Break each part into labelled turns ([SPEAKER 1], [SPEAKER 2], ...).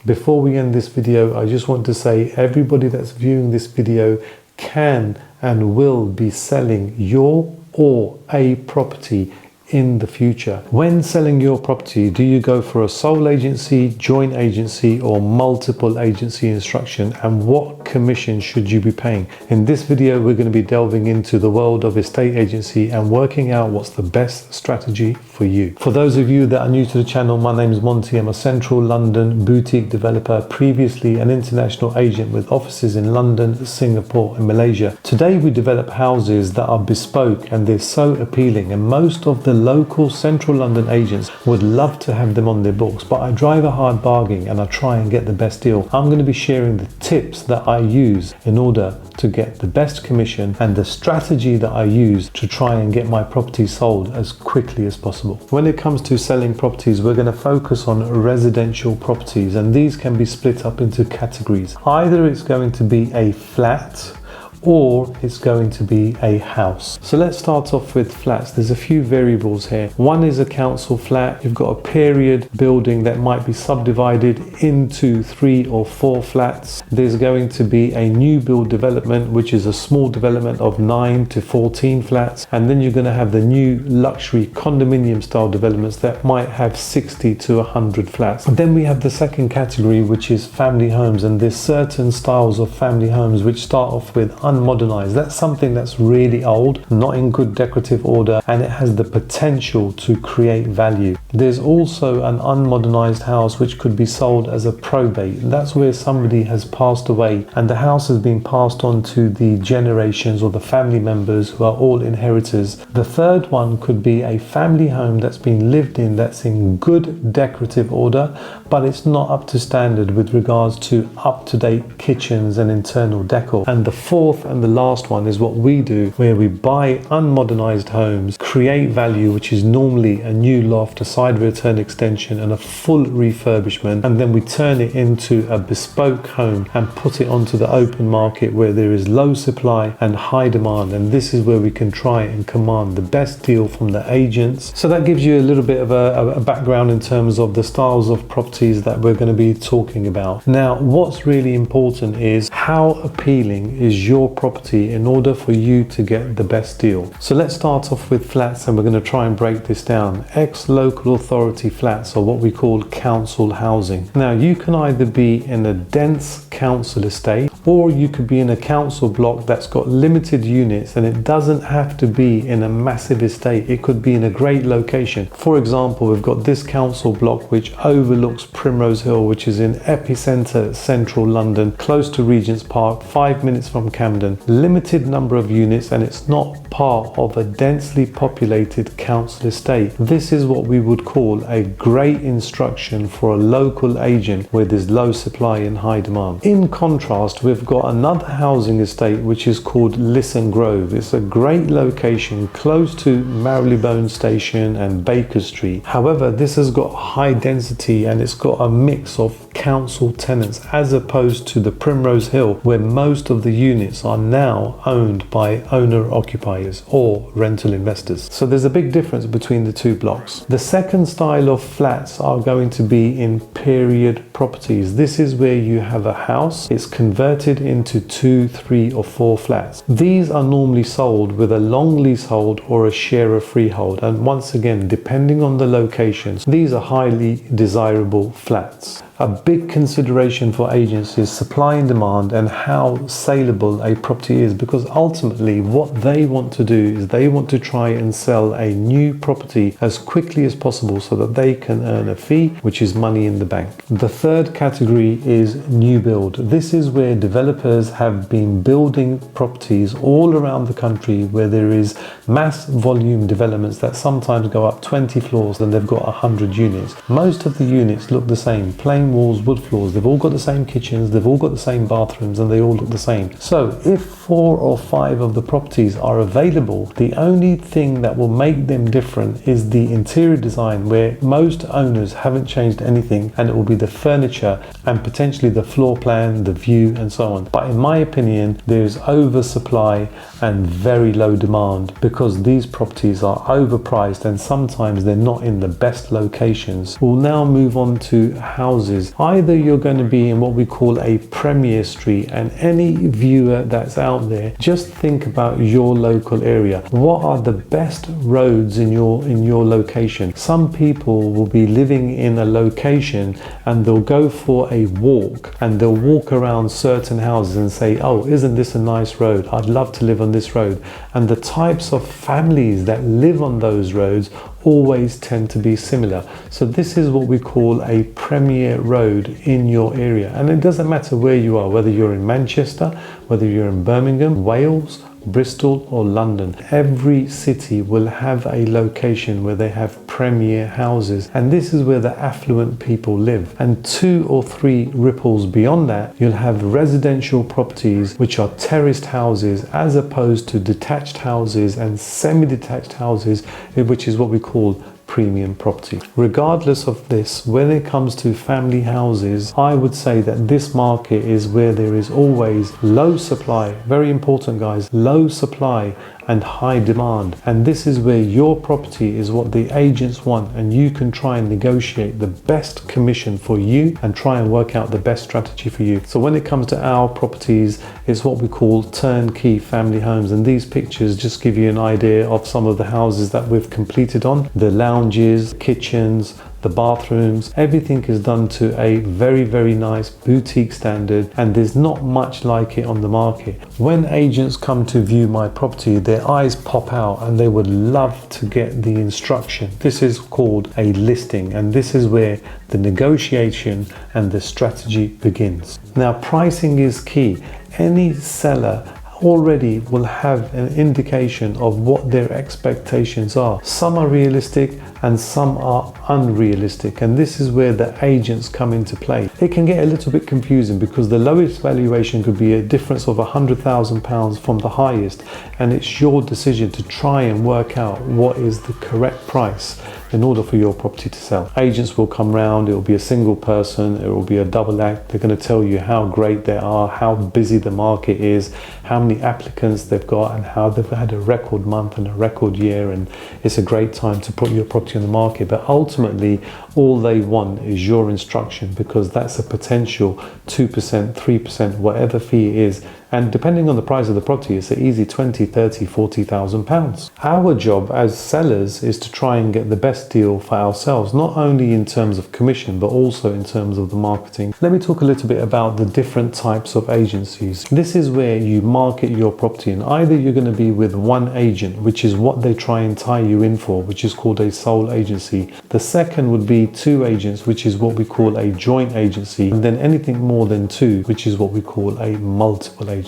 [SPEAKER 1] Before we end this video, I just want to say everybody that's viewing this video can and will be selling your or a property in the future. When selling your property, do you go for a sole agency, joint agency, or multiple agency instruction, and what commission should you be paying? In this video, we're going to be delving into the world of estate agency and working out what's the best strategy for you. For those of you that are new to the channel, my name is Monty. I'm a central London boutique developer, previously an international agent with offices in London, Singapore, and Malaysia. Today, we develop houses that are bespoke and they're so appealing, and most of the local central London agents would love to have them on their books, but I drive a hard bargain and I try and get the best deal. I'm going to be sharing the tips that I use in order to get the best commission and the strategy that I use to try and get my property sold as quickly as possible. When it comes to selling properties, we're going to focus on residential properties, and these can be split up into categories. Either it's going to be a flat or it's going to be a house. So let's start off with flats. There's a few variables here. One is a council flat. You've got a period building that might be subdivided into 3 or 4 flats. There's going to be a new build development, which is a small development of 9 to 14 flats. And then you're going to have the new luxury condominium style developments that might have 60 to 100 flats. And then we have the second category, which is family homes. And there's certain styles of family homes which start off with unmodernized. That's something that's really old, not in good decorative order, and it has the potential to create value. There's also an unmodernized house which could be sold as a probate. That's where somebody has passed away and the house has been passed on to the generations or the family members who are all inheritors. The third one could be a family home that's been lived in, that's in good decorative order, but it's not up to standard with regards to up-to-date kitchens and internal decor. And the fourth and the last one is what we do, where we buy unmodernized homes, create value, which is normally a new loft, a side return extension, and a full refurbishment, and then we turn it into a bespoke home and put it onto the open market where there is low supply and high demand. And this is where we can try and command the best deal from the agents. So that gives you a little bit of a background in terms of the styles of properties that we're going to be talking about. Now, what's really important is how appealing is your property in order for you to get the best deal. So let's start off with flats, and we're going to try and break this down. Ex-local authority flats are what we call council housing. Now, you can either be in a dense council estate, or you could be in a council block that's got limited units, and it doesn't have to be in a massive estate. It could be in a great location. For example, we've got this council block which overlooks Primrose Hill, which is in epicenter central London, close to Regent's Park, 5 minutes from Camden. Limited number of units, and it's not part of a densely populated council estate. This is what we would call a great instruction for a local agent where there's low supply and high demand. In contrast, we've got another housing estate which is called Lisson Grove. It's a great location close to Marylebone Station and Baker Street. However, this has got high density and it's got a mix of council tenants as opposed to the Primrose Hill, where most of the units are now owned by owner-occupiers or rental investors. So there's a big difference between the two blocks. The second style of flats are going to be in period properties. This is where you have a house, it's converted into 2, 3 or 4 flats. These are normally sold with a long leasehold or a share of freehold, and once again, depending on the locations, these are highly desirable flats. A big consideration for agents is supply and demand and how saleable a property is, because ultimately what they want to do is they want to try and sell a new property as quickly as possible so that they can earn a fee, which is money in the bank. The third category is new build. This is where developers have been building properties all around the country where there is mass volume developments that sometimes go up 20 floors and they've got 100 units. Most of the units look the same, plain walls, wood floors, they've all got the same kitchens, they've all got the same bathrooms, and they all look the same. So if 4 or 5 of the properties are available, the only thing that will make them different is the interior design, where most owners haven't changed anything, and it will be the furniture and potentially the floor plan, the view and so on. But in my opinion, there's oversupply and very low demand because these properties are overpriced and sometimes they're not in the best locations. We'll now move on to houses houses, either you're going to be in what we call a premier street, and any viewer that's out there, just think about your local area. What are the best roads in your location? Some people will be living in a location and they'll go for a walk and they'll walk around certain houses and say, oh, isn't this a nice road? I'd love to live on this road. And the types of families that live on those roads always tend to be similar. So this is what we call a premier road in your area. And it doesn't matter where you are, whether you're in Manchester, whether you're in Birmingham, Wales, Bristol or London. Every city will have a location where they have premier houses, and this is where the affluent people live. And 2 or 3 ripples beyond that, you'll have residential properties which are terraced houses as opposed to detached houses and semi-detached houses, which is what we call premium property. Regardless of this, when it comes to family houses, I would say that this market is where there is always low supply. Very important, guys, low supply and high demand. And this is where your property is what the agents want, and you can try and negotiate the best commission for you and try and work out the best strategy for you. So when it comes to our properties, it's what we call turnkey family homes, and these pictures just give you an idea of some of the houses that we've completed on. The lounges, kitchens, the bathrooms, everything is done to a very, very nice boutique standard, and there's not much like it on the market. When agents come to view my property, their eyes pop out and they would love to get the instruction. This is called a listing, and this is where the negotiation and the strategy begins. Now, pricing is key. Any seller already will have an indication of what their expectations are. Some are realistic and some are unrealistic, and this is where the agents come into play. It can get a little bit confusing because the lowest valuation could be a difference of £100,000 from the highest, and it's your decision to try and work out what is the correct price in order for your property to sell. Agents will come round, it will be a single person, it will be a double act. They're going to tell you how great they are, how busy the market is, how many applicants they've got, and how they've had a record month and a record year, and it's a great time to put your property on the market. But ultimately, all they want is your instruction, because that's a potential 2%, 3%, whatever fee it is. And depending on the price of the property, it's an easy 20, 30, 40,000 pounds. Our job as sellers is to try and get the best deal for ourselves, not only in terms of commission, but also in terms of the marketing. Let me talk a little bit about the different types of agencies. This is where you market your property, and either you're going to be with one agent, which is what they try and tie you in for, which is called a sole agency. The second would be 2 agents, which is what we call a joint agency, and then anything more than 2, which is what we call a multiple agency.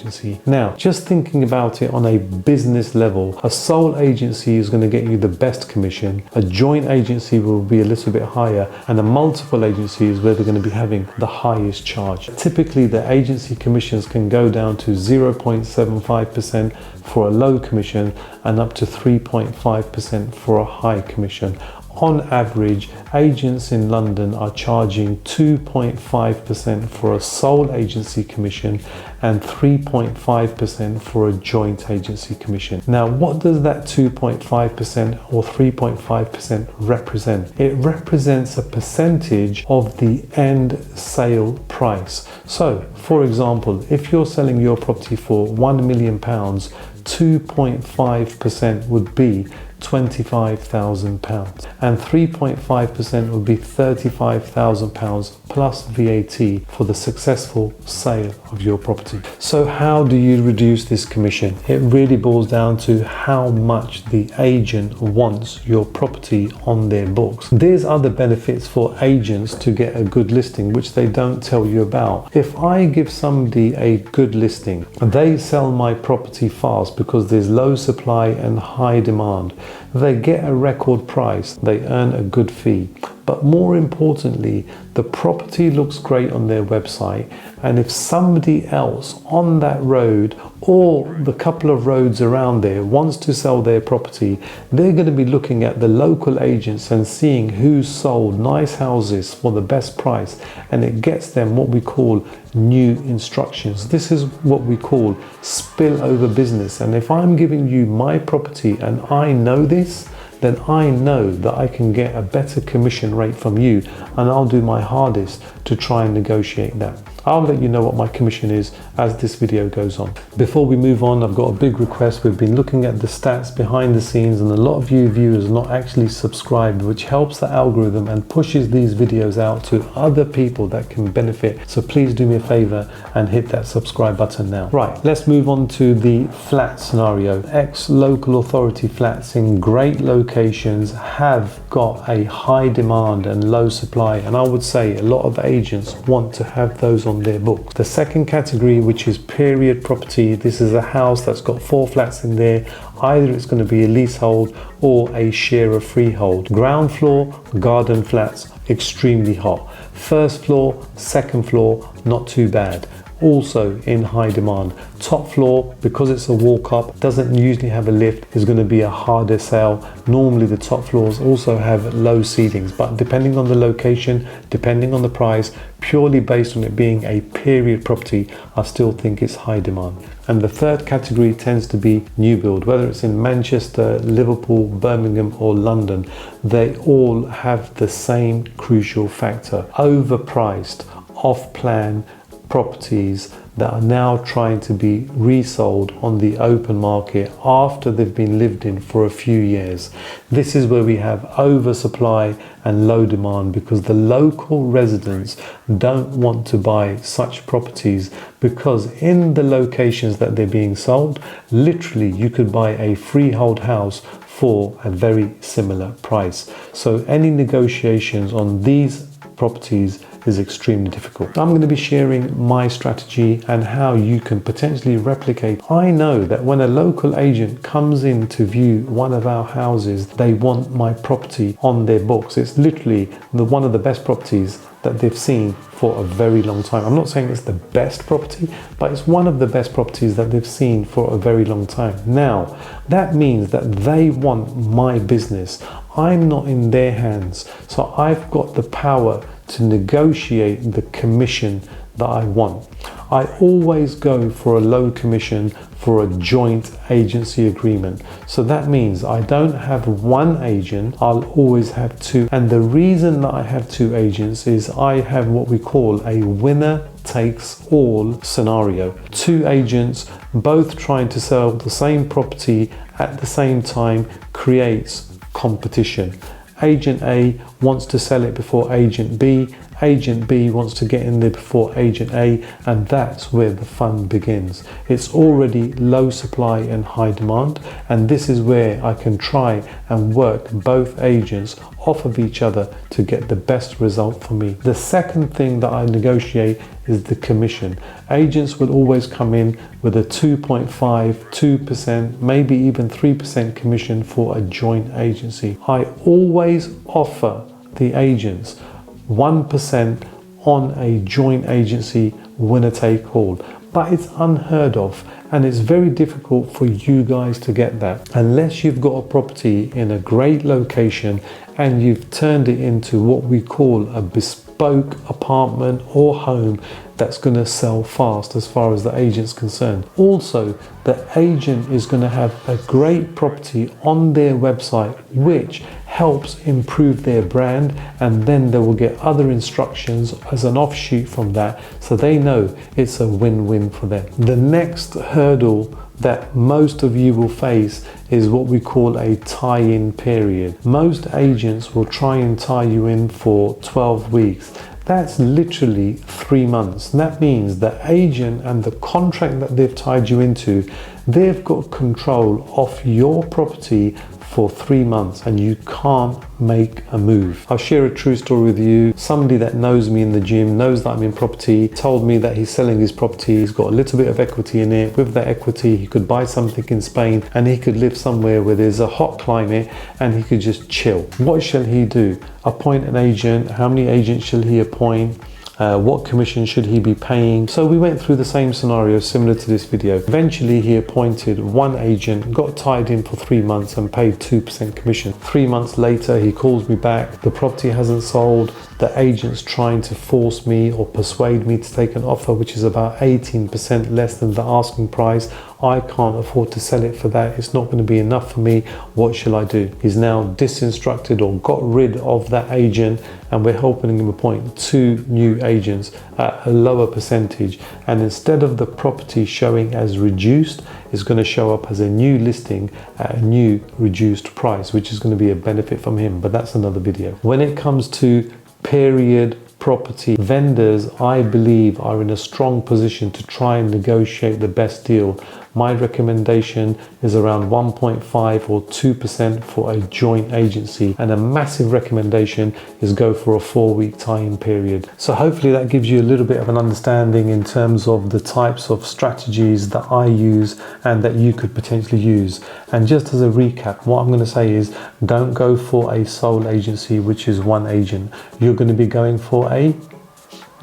[SPEAKER 1] Now, just thinking about it on a business level, a sole agency is going to get you the best commission, a joint agency will be a little bit higher, and a multiple agency is where they're going to be having the highest charge. Typically, the agency commissions can go down to 0.75% for a low commission and up to 3.5% for a high commission. On average, agents in London are charging 2.5% for a sole agency commission and 3.5% for a joint agency commission. Now, what does that 2.5% or 3.5% represent? It represents a percentage of the end sale price. So, for example, if you're selling your property for £1 million, 2.5% would be £25,000, and 3.5% would be £35,000 plus VAT for the successful sale of your property. So how do you reduce this commission? It really boils down to how much the agent wants your property on their books. There's other benefits for agents to get a good listing which they don't tell you about. If I give somebody a good listing, they sell my property fast because there's low supply and high demand. They get a record price, they earn a good fee. But more importantly, the property looks great on their website, and if somebody else on that road or the couple of roads around there wants to sell their property, they're going to be looking at the local agents and seeing who's sold nice houses for the best price, and it gets them what we call new instructions. This is what we call spillover business. And if I'm giving you my property and I know this, then I know that I can get a better commission rate from you, and I'll do my hardest to try and negotiate that. I'll let you know what my commission is as this video goes on. Before we move on, I've got a big request. We've been looking at the stats behind the scenes, and a lot of you viewers not actually subscribed, which helps the algorithm and pushes these videos out to other people that can benefit. So please do me a favor and hit that subscribe button now. Right, let's move on to the flat scenario. Ex-local authority flats in great locations have got a high demand and low supply, and I would say a lot of agents want to have those on their books. The second category, which is period property, this is a house that's got 4 flats in there. Either it's going to be a leasehold or a share of freehold. Ground floor, garden flats, extremely hot. First floor, second floor, not too bad. Also in high demand. Top floor, because it's a walk-up, doesn't usually have a lift, is going to be a harder sell. Normally the top floors also have low ceilings, but depending on the location, depending on the price, purely based on it being a period property, I still think it's high demand. And the third category tends to be new build, whether it's in Manchester, Liverpool, Birmingham or London. They all have the same crucial factor: overpriced, off-plan properties that are now trying to be resold on the open market after they've been lived in for a few years. This is where we have oversupply and low demand, because the local residents don't want to buy such properties, because in the locations that they're being sold, literally you could buy a freehold house for a very similar price. So any negotiations on these properties is extremely difficult. I'm going to be sharing my strategy and how you can potentially replicate. I know that when a local agent comes in to view one of our houses, they want my property on their books. It's literally one of the best properties that they've seen for a very long time. I'm not saying it's the best property, but it's one of the best properties that they've seen for a very long time. Now, that means that they want my business. I'm not in their hands. So I've got the power to negotiate the commission that I want. I always go for a low commission for a joint agency agreement. So that means I don't have one agent, I'll always have 2. And the reason that I have 2 agents is I have what we call a winner takes all scenario. 2 agents both trying to sell the same property at the same time creates competition. Agent A wants to sell it before Agent B. Agent B wants to get in there before Agent A, and that's where the fun begins. It's already low supply and high demand, and this is where I can try and work both agents off of each other to get the best result for me. The second thing that I negotiate is the commission. Agents will always come in with a 2.5, 2%, maybe even 3% commission for a joint agency. I always offer the agents 1% on a joint agency winner take all, but it's unheard of, and it's very difficult for you guys to get that unless you've got a property in a great location and you've turned it into what we call a bespoke apartment or home that's going to sell fast as far as the agent's concerned. Also, the agent is going to have a great property on their website which helps improve their brand, and then they will get other instructions as an offshoot from that, so they know it's a win-win for them. The next hurdle that most of you will face is what we call a tie-in period. Most agents will try and tie you in for 12 weeks. That's literally 3 months. That means the agent and the contract that they've tied you into, they've got control of your property for 3 months, and you can't make a move. I'll share a true story with you. Somebody that knows me in the gym, knows that I'm in property, told me that he's selling his property. He's got a little bit of equity in it. With that equity, he could buy something in Spain and he could live somewhere where there's a hot climate and he could just chill. What shall he do? Appoint an agent? How many agents shall he appoint? What commission should he be paying? So we went through the same scenario similar to this video. Eventually he appointed one agent, got tied in for 3 months and paid 2% commission. 3 months later he calls me back. The property hasn't sold. the agent's trying to force me or persuade me to take an offer which is about 18% less than the asking price. I can't afford to sell it for that. It's not going to be enough for me. What shall I do? He's now disinstructed or got rid of that agent, and we're helping him appoint 2 new agents at a lower percentage. And instead of the property showing as reduced, it's going to show up as a new listing at a new reduced price, which is going to be a benefit from him. But that's another video. When it comes to period property vendors, I believe, are in a strong position to try and negotiate the best deal. My recommendation is around 1.5 or 2% for a joint agency, and a massive recommendation is go for a 4-week tie-in period. So hopefully that gives you a little bit of an understanding in terms of the types of strategies that I use and that you could potentially use. And just as a recap, what I'm going to say is don't go for a sole agency, which is 1 agent. You're going to be going for a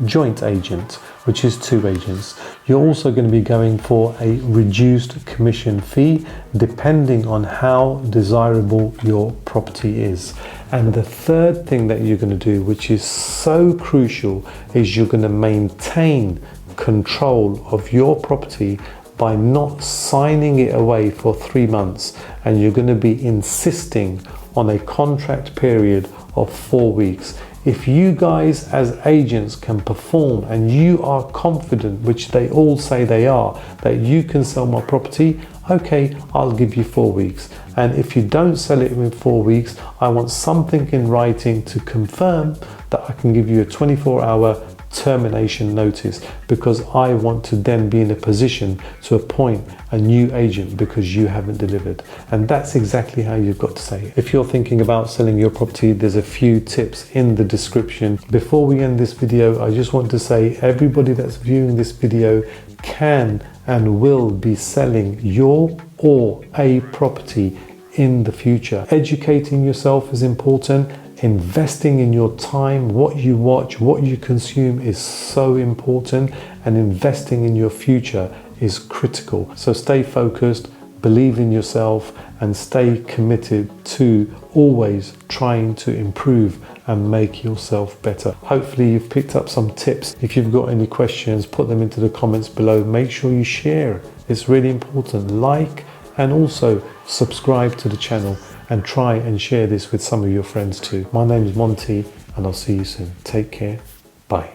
[SPEAKER 1] joint agent, which is 2 agents. You're also going to be going for a reduced commission fee depending on how desirable your property is. And the third thing that you're going to do, which is so crucial, is you're going to maintain control of your property by not signing it away for 3 months, and you're going to be insisting on a contract period of 4 weeks. If you guys as agents can perform and you are confident, which they all say they are, that you can sell my property, okay, I'll give you 4 weeks. And if you don't sell it in 4 weeks, I want something in writing to confirm that I can give you a 24-hour termination notice, because I want to then be in a position to appoint a new agent because you haven't delivered. And that's exactly how you've got to say it. If you're thinking about selling your property, there's a few tips in the description. Before we end this video, I just want to say everybody that's viewing this video can and will be selling your or a property in the future. Educating yourself is important. Investing in your time, what you watch, what you consume is so important, and investing in your future is critical. So stay focused, believe in yourself, and stay committed to always trying to improve and make yourself better. Hopefully you've picked up some tips. If you've got any questions, put them into the comments below. Make sure you share. It's really important. Like and also subscribe to the channel, and try and share this with some of your friends too. My name is Monty, and I'll see you soon. Take care. Bye.